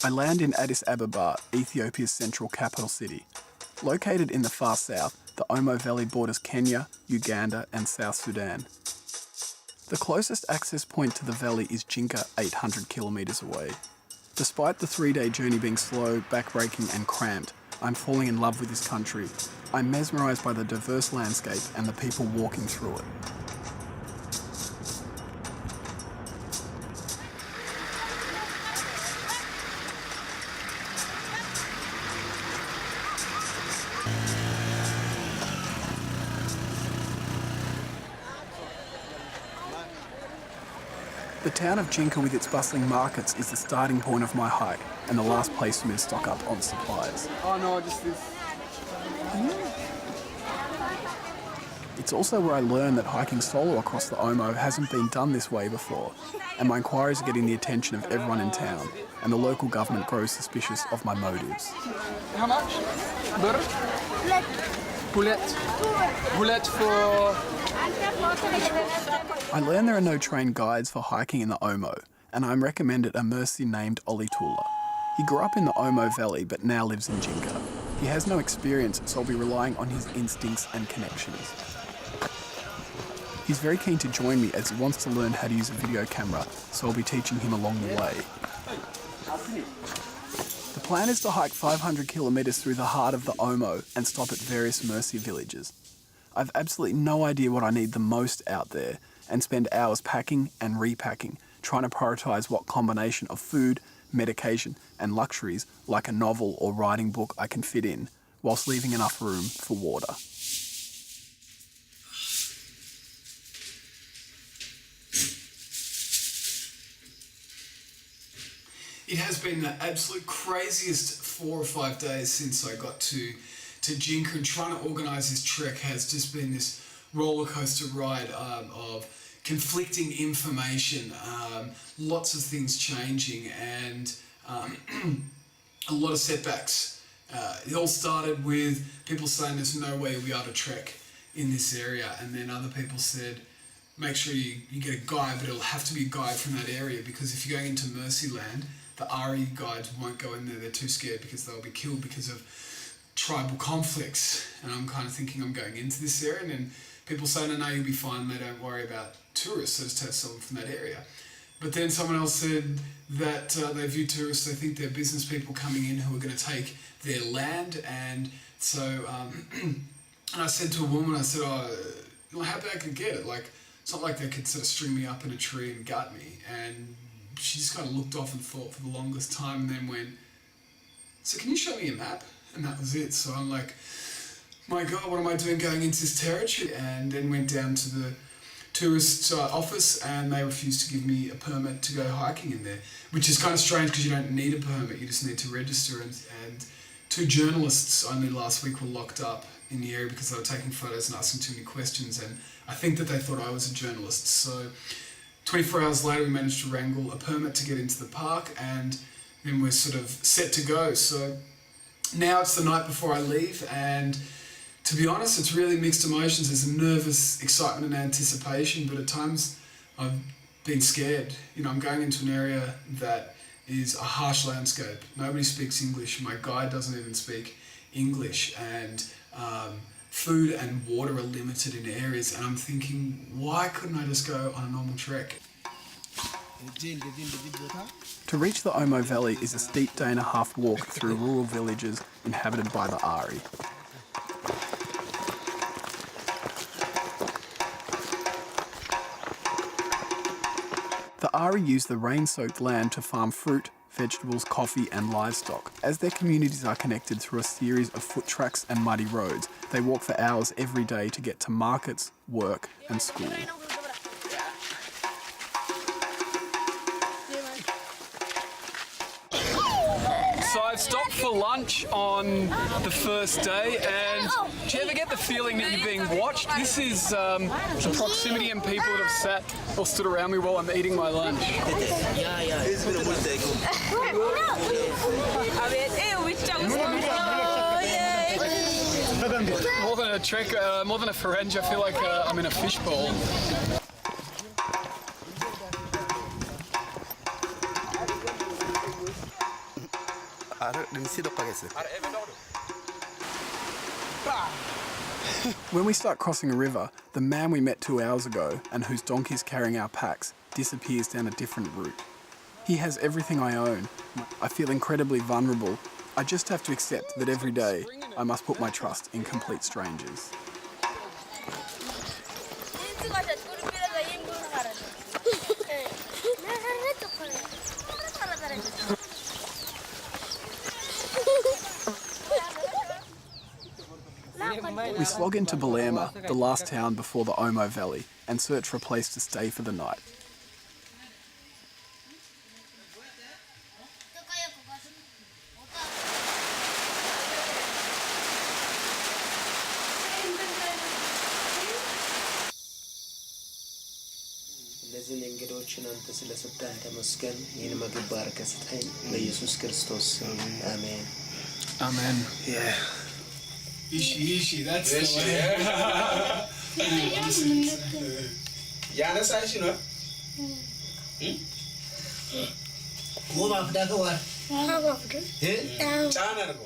I land in Addis Ababa, Ethiopia's central capital city. Located in the far south, the Omo Valley borders Kenya, Uganda and South Sudan. The closest access point to the valley is Jinka, 800 kilometres away. Despite the 3-day journey being slow, backbreaking and cramped, I'm falling in love with this country. I'm mesmerised by the diverse landscape and the people walking through it. The town of Jinka with its bustling markets is the starting point of my hike and the last place for me to stock up on supplies. Oh no, just this. It's also where I learned that hiking solo across the Omo hasn't been done this way before, and my inquiries are getting the attention of everyone in town, and the local government grows suspicious of my motives. How much? Butter? Poulet. Poulet for... I learned there are no trained guides for hiking in the Omo, and I'm recommended a Mursi named Olitula. He grew up in the Omo Valley but now lives in Jinka. He has no experience, so I'll be relying on his instincts and connections. He's very keen to join me as he wants to learn how to use a video camera, so I'll be teaching him along the way. The plan is to hike 500 kilometres through the heart of the Omo and stop at various Mursi villages. I've absolutely no idea what I need the most out there, and spend hours packing and repacking, trying to prioritise what combination of food, medication and luxuries like a novel or writing book I can fit in, whilst leaving enough room for water. It has been the absolute craziest 4 or 5 days since I got to Jinka, and trying to organise this trek has just been this roller coaster ride of conflicting information, lots of things changing and a lot of setbacks. It all started with people saying there's no way we are to trek in this area, and then other people said make sure you get a guide, but it'll have to be a guide from that area, because if you're going into Mursi land, the RE guides won't go in there, they're too scared because they'll be killed because of tribal conflicts. And I'm kind of thinking I'm going into this area, and then people say, no, you'll be fine, they don't worry about tourists, so just have someone from that area. But then someone else said that they view tourists, they think they're business people coming in who are going to take their land, and so, and I said to a woman, I said, how bad could it get? Like, it's not like they could sort of string me up in a tree and gut me. And she just kind of looked off and thought for the longest time, and then went, so can you show me a map? And that was it. So I'm like, my God, what am I doing going into this territory? And then went down to the tourist office, and they refused to give me a permit to go hiking in there, which is kind of strange because you don't need a permit, you just need to register. And 2 journalists only last week were locked up in the area because they were taking photos and asking too many questions, and I think that they thought I was a journalist. So 24 hours later we managed to wrangle a permit to get into the park, and then we're sort of set to go. So now it's the night before I leave, and to be honest, it's really mixed emotions. There's a nervous excitement and anticipation, but at times I've been scared. You know, I'm going into an area that is a harsh landscape. Nobody speaks English. My guide doesn't even speak English, and food and water are limited in areas, and I'm thinking, why couldn't I just go on a normal trek? To reach the Omo Valley is a steep day-and-a-half walk through rural villages inhabited by the Ari. The Ari use the rain-soaked land to farm fruit, vegetables, coffee and livestock. As their communities are connected through a series of foot tracks and muddy roads, they walk for hours every day to get to markets, work and school. So I've stopped for lunch on the first day, and do you ever get the feeling that you're being watched? This is the proximity and people that have sat or stood around me while I'm eating my lunch. More than a trek, more than a pharynge, I feel like I'm in a fishbowl. When we start crossing a river, the man we met 2 hours ago and whose donkey's carrying our packs disappears down a different route. He has everything I own. I feel incredibly vulnerable. I just have to accept that every day I must put my trust in complete strangers. We slog into Palermo, the last town before the Omo Valley, and search for a place to stay for the night. እነዚህን እንግዶችን አንተ ስለሰጠን ተመስገን። ይህን ምግብ ባርከህ ስጠን በኢየሱስ ክርስቶስ አሜን። Amen. Yeah. Ishi, that's the way. ያነሳሽ ነው ሞማ ፍዳከዋል ጫና አድርጎ